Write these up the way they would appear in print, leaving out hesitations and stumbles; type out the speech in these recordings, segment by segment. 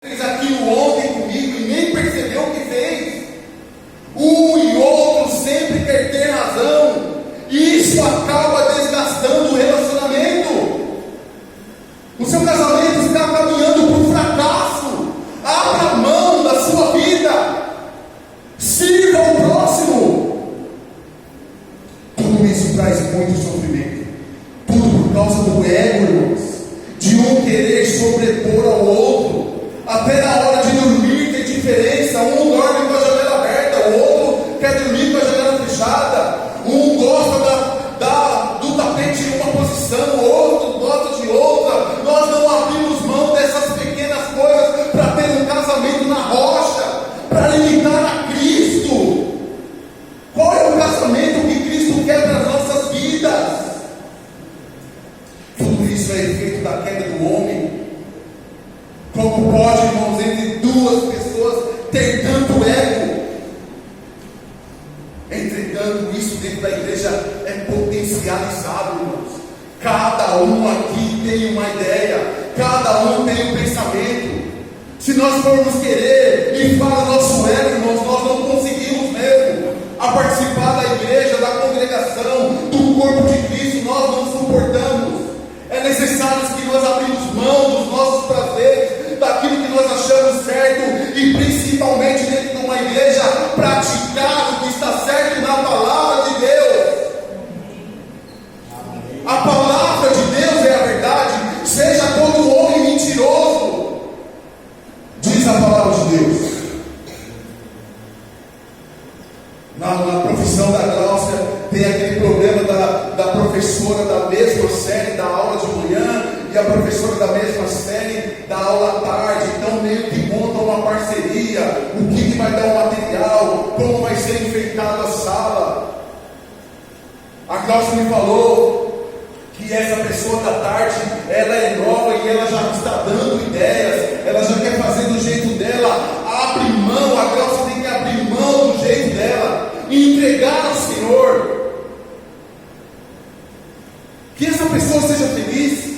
fez aquilo ontem comigo e nem percebeu o que fez. Um e outro sempre quer ter razão, e isso acaba desgastando o relacionamento. O seu casamento está caminhando para o fracasso. Abra mão da sua vida, sirva ao próximo. Tudo isso traz muito sofrimento, tudo por causa do ego, irmãos, de um querer sobrepor ao outro. Até na hora de dormir tem diferença. Um dorme com a janela aberta, o outro quer dormir com a janela fechada. Um gosta do tapete em uma posição, o outro gosta de outra. Nós não abrimos mão dessas pequenas coisas para ter um casamento na rocha, para imitar a Cristo. Qual é o casamento que Cristo quer para as nossas vidas? Tudo isso é efeito da queda do homem. Como pode, irmãos, entre duas pessoas ter tanto ego? Entretanto, isso dentro da igreja é potencializado, irmãos. Cada um aqui tem uma ideia, cada um tem um pensamento. Se nós formos querer inflar o nosso ego, irmãos, nós não conseguimos mesmo a participar da igreja, da congregação, do corpo de Cristo. Nós não suportamos. É necessário que nós abrimos mão dos nossos prazeres, daquilo que nós achamos certo, e principalmente dentro de uma igreja, praticar o que está certo na palavra de Deus. A palavra de Deus é a verdade. Seja todo homem mentiroso, diz a palavra de Deus. Na profissão da Gláucia tem aquele problema da professora da mesma série da aula de manhã e a professora da mesma série da aula à tarde. Então meio que montam uma parceria, o que vai dar o material, como vai ser enfeitada a sala. A Gláucia me falou que essa pessoa da tarde, ela é nova e ela já está dando ideias, ela já quer fazer do jeito dela. Abre mão, a Gláucia tem que abrir mão do jeito dela e entregar ao Senhor. Que essa pessoa seja feliz.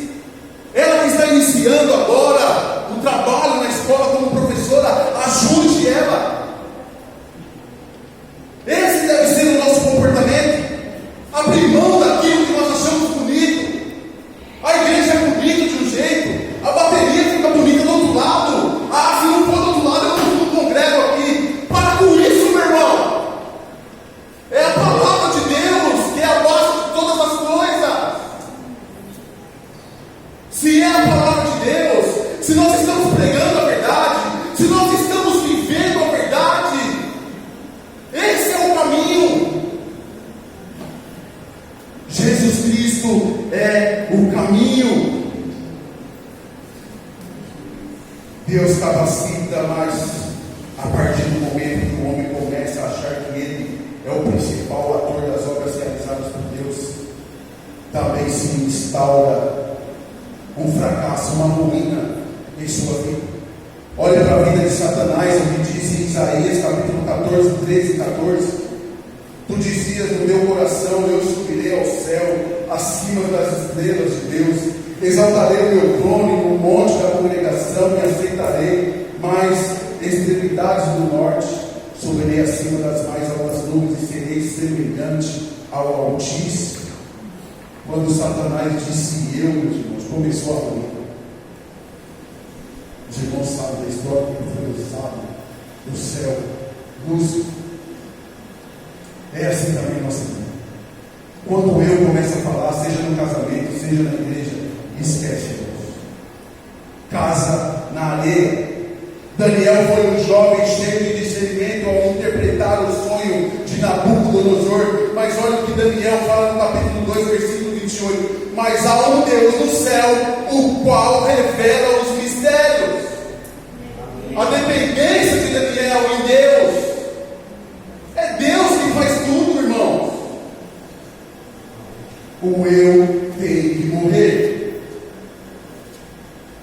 Ela que está iniciando agora o trabalho na escola como professora, ajude ela. Esse deve ser o nosso comportamento. Abrir mão daquilo que nós achamos bonito. A igreja é bonita de um jeito, a bateria fica bonita do outro lado. Ah, se não for do outro lado, eu não congrego aqui. Para com isso, meu irmão. É a palavra de Deus que é a base de todas as coisas. Se é a palavra de Deus, se nós estamos pregando a verdade, se nós estamos vivendo a verdade, esse é o caminho. Jesus Cristo é o caminho. Deus capacita, mas a partir do momento que o homem começa a achar que ele é o principal ator das obras realizadas por Deus, também se instaura um fracasso, uma ruína em sua vida. Olha para a vida de Satanás, o que diz em Isaías capítulo 14, 13 e 14. Tu dizias no meu coração: eu subirei ao céu, acima das estrelas de Deus, exaltarei o meu trono no monte da congregação e aceitarei mais extremidades do norte, subirei acima das mais altas nuvens e serei semelhante ao Altíssimo. Quando Satanás disse eu, meus irmãos, começou a ruína. Os irmãos sabem da história que foi usado do céu, Lúcifer. É assim também a nossa vida. Quando eu começo a falar, seja no casamento, seja na igreja, esquece, irmãos. Casa na areia. Daniel foi um jovem cheio de discernimento ao interpretar o sonho de Nabucodonosor. Mas olha o que Daniel fala no capítulo 2, versículo 28. Mas há um Deus no céu, o qual revela os mistérios. A dependência de Daniel em Deus. É Deus que faz tudo, irmãos. O eu tem que morrer.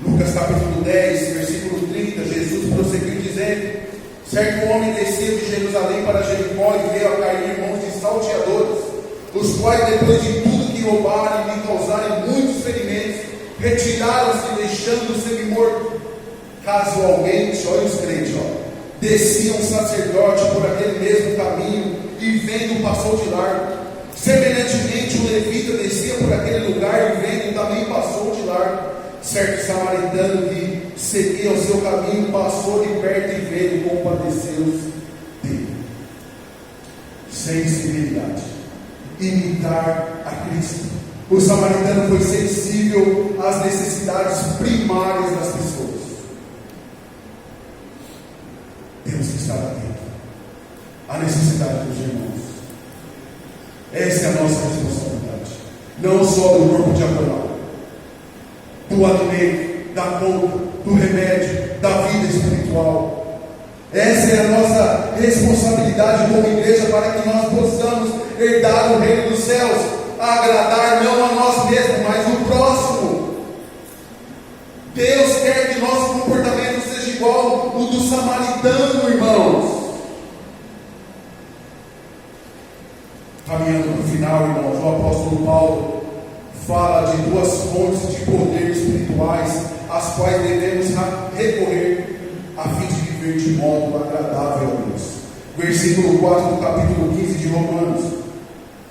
Lucas capítulo 10, versículo 30, Jesus prosseguiu dizendo: certo homem desceu de Jerusalém para Jericó e veio a cair em mãos de salteadores, os quais, depois de tudo que roubaram e lhe causarem muitos ferimentos, retiraram-se deixando-o semi-morto. Casualmente, olha os crentes, descia um sacerdote por aquele mesmo caminho e vendo passou de largo. Semelhantemente, o levita descia por aquele lugar e vendo também passou de largo. Certo samaritano que seguia o seu caminho passou de perto e vendo, compadeceu-se dele. Sensibilidade, imitar a Cristo. O samaritano foi sensível às necessidades primárias das pessoas. Temos que estar atentos à necessidade dos irmãos. Essa é a nossa responsabilidade. Não só do corpo diaconal, do alimento, da conta, do remédio, da vida espiritual. Essa é a nossa responsabilidade como igreja para que nós possamos herdar o reino dos céus, agradar não a nós mesmos, mas o próximo. Deus quer que nosso comportamento seja igual o do samaritano, irmãos. Caminhando para o final, irmãos, o apóstolo Paulo fala de duas fontes de poder espirituais, às quais devemos recorrer a fim de viver de modo agradável a Deus. Versículo 4 do capítulo 15 de Romanos: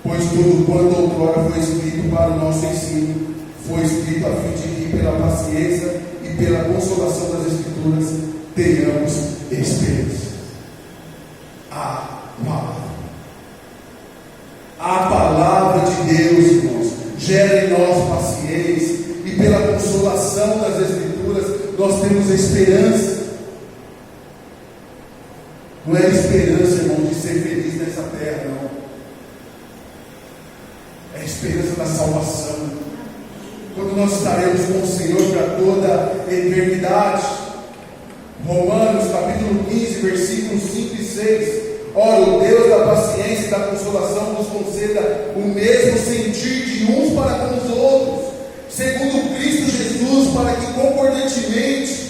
pois tudo quanto outrora foi escrito para o nosso ensino, foi escrito a fim de que pela paciência e pela consolação das Escrituras tenhamos esperança. A palavra de Deus, irmãos, gera em nós paciência, e pela consolação das Escrituras nós temos esperança. Não é esperança, irmão, de ser feliz nessa terra, não. É a esperança da salvação, quando nós estaremos com o Senhor para toda a eternidade. Romanos capítulo 15, versículos 5 e 6. Ora, o Deus da paciência e da consolação nos conceda o mesmo sentir de uns para com os outros, segundo Cristo Jesus, para que concordantemente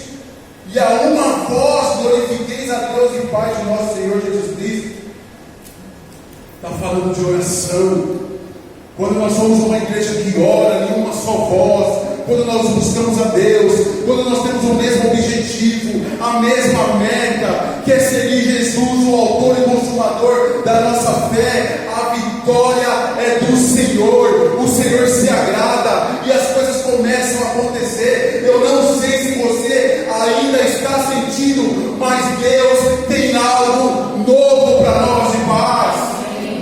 e a uma voz glorifiqueis a Deus e Pai de nosso Senhor Jesus Cristo. Está falando de oração. Quando nós somos uma igreja que ora em uma só voz, quando nós buscamos a Deus, quando nós temos o mesmo objetivo, a mesma meta, que é seguir Jesus, o autor e consumador da nossa fé, a vitória é do Senhor. O Senhor se agrada e as coisas começam a acontecer. Eu não sei se você ainda está sentindo, mas Deus tem algo novo para nós de paz.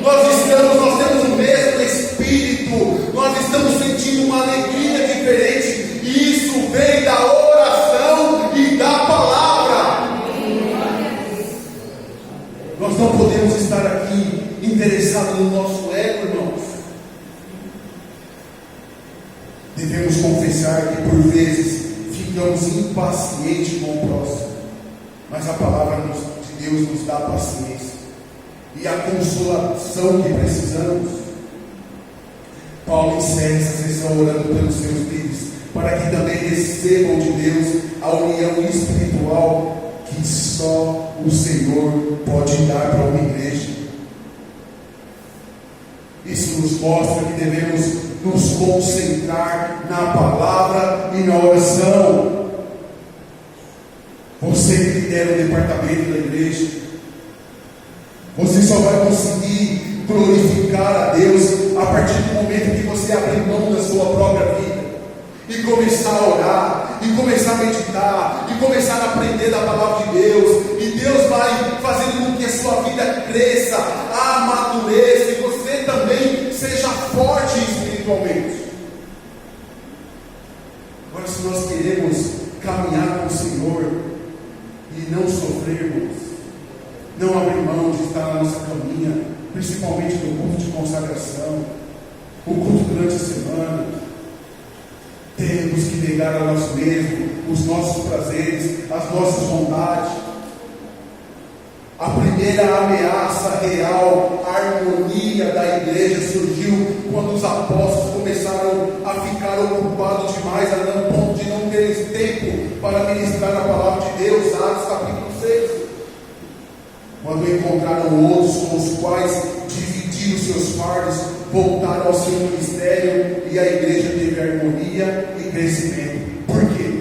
Nós temos o mesmo Espírito, nós estamos sentindo uma alegria diferente, e isso vem da oração e da palavra. Nós não podemos estar aqui interessados no nosso ego, irmãos. Devemos confessar que por vezes ficamos impacientes com o próximo, mas a palavra de Deus nos dá paciência e a consolação que precisamos. Paulo encerra essa sessão orando pelos seus líderes, para que também recebam de Deus a união espiritual que só o Senhor pode dar para uma igreja. Isso nos mostra que devemos nos concentrar na palavra e na oração. Você que lidera o departamento da igreja, você só vai conseguir glorificar a Deus a partir do momento que você abrir mão da sua própria vida e começar a orar, e começar a meditar, e começar a aprender da palavra de Deus, e Deus vai fazendo com que a sua vida cresça, amadureça, e você também seja forte espiritualmente. Agora, se nós queremos caminhar com o Senhor e não sofrermos, não abrir mão de estar na nossa caminha, principalmente no culto de consagração, o culto durante a semana, temos que negar a nós mesmos os nossos prazeres, as nossas vontades. A primeira ameaça real à harmonia da igreja surgiu quando os apóstolos começaram a ficar ocupados demais, a ponto de não terem tempo para ministrar a palavra de Deus. Atos capítulo 6. Quando encontraram outros com os quais dividiram os seus fardos, voltaram ao seu ministério, e a igreja teve harmonia e crescimento. Por quê?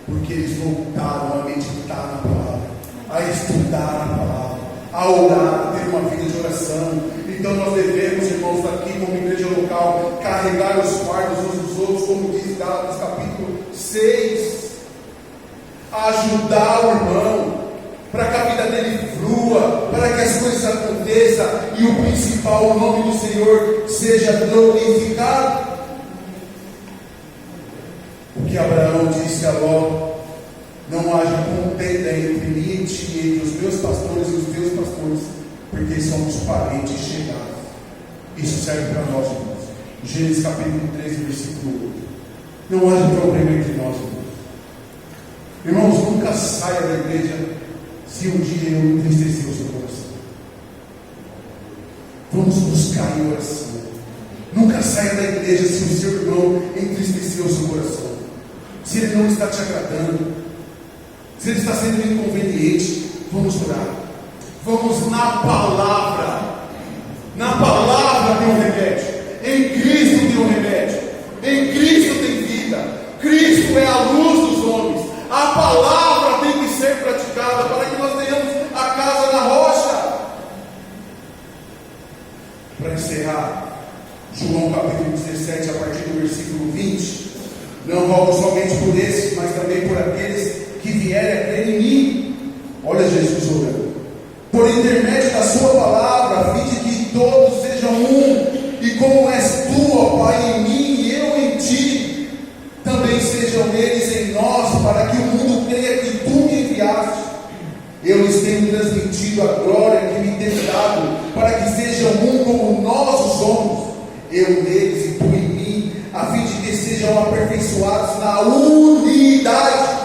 Porque eles voltaram a meditar na palavra, a estudar a palavra, a orar, a ter uma vida de oração. Então nós devemos, irmãos, aqui como igreja local, carregar os fardos uns dos outros, como diz Gálatas capítulo 6, ajudar o irmão, para que a vida dele flua, para que as coisas aconteçam, e o principal, o nome do Senhor seja glorificado. O que Abraão disse a Ló: não haja contenda entre mim e ti, entre os meus pastores e os teus pastores, porque somos parentes chegados. Isso serve para nós, irmãos. Gênesis capítulo 13, versículo 8. Não haja problema entre nós, irmãos. Irmãos, nunca saia da igreja se um dia eu entristecer o seu coração. Vamos buscar em oração. Nunca saia da igreja se o seu irmão entristecer o seu coração, se ele não está te agradando, se ele está sendo inconveniente. Vamos orar. Vamos na palavra. Na palavra tem um remédio. Em Cristo tem um remédio. Em Cristo tem vida. Cristo é a luz dos homens. A palavra tem que ser praticada para que nós tenhamos a casa na rocha. Para encerrar, João capítulo 17, a partir do versículo 20. Não rogo somente por esses, mas também por aqueles que vierem a crer em mim. Olha Jesus orando. Por intermédio da sua palavra, a fim de que todos sejam um, e como és tu, ó Pai, em mim e eu em ti, também sejam eles em nós, para que o mundo creia que tu me enviaste. Eu lhes tenho transmitido a glória que me tens dado, para que sejam um como nós o somos, eu neles e tu em mim, a fim de que sejam aperfeiçoados na unidade,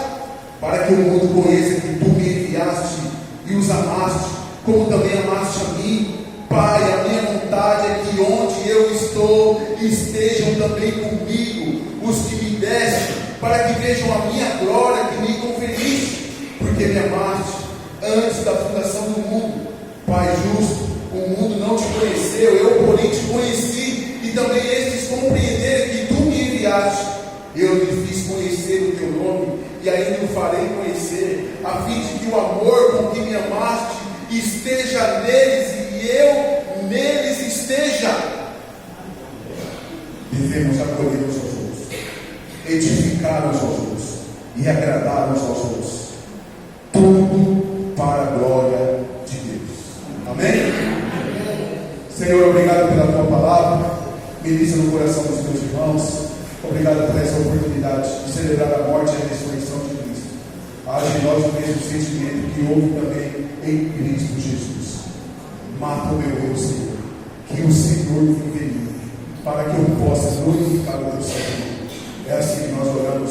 para que o mundo conheça que tu me enviaste e os amaste, como também amaste a mim. Pai, a minha vontade é que onde eu estou, estejam também comigo os que me deste, para que vejam a minha glória que me conferiste, porque me amaste antes da fundação do mundo. Pai justo, o mundo não te conheceu, eu porém te conheci, e também estes compreenderem que tu me enviaste. Eu lhe fiz conhecer o teu nome, e ainda o farei conhecer, a fim de que o amor com que me amaste esteja neles, e eu neles esteja. Devemos acolher uns aos outros, edificar uns aos outros e agradar uns aos outros, tudo para a glória de Deus. Amém? Senhor, obrigado pela tua palavra. Ministra no coração dos meus irmãos. Obrigado por essa oportunidade de celebrar a morte e a ressurreição de Cristo. Haja em nós o mesmo sentimento que houve também em Cristo Jesus. Mata o meu eu, Senhor, que o Senhor vive em mim, para que eu possa glorificar o teu Senhor. É assim que nós oramos.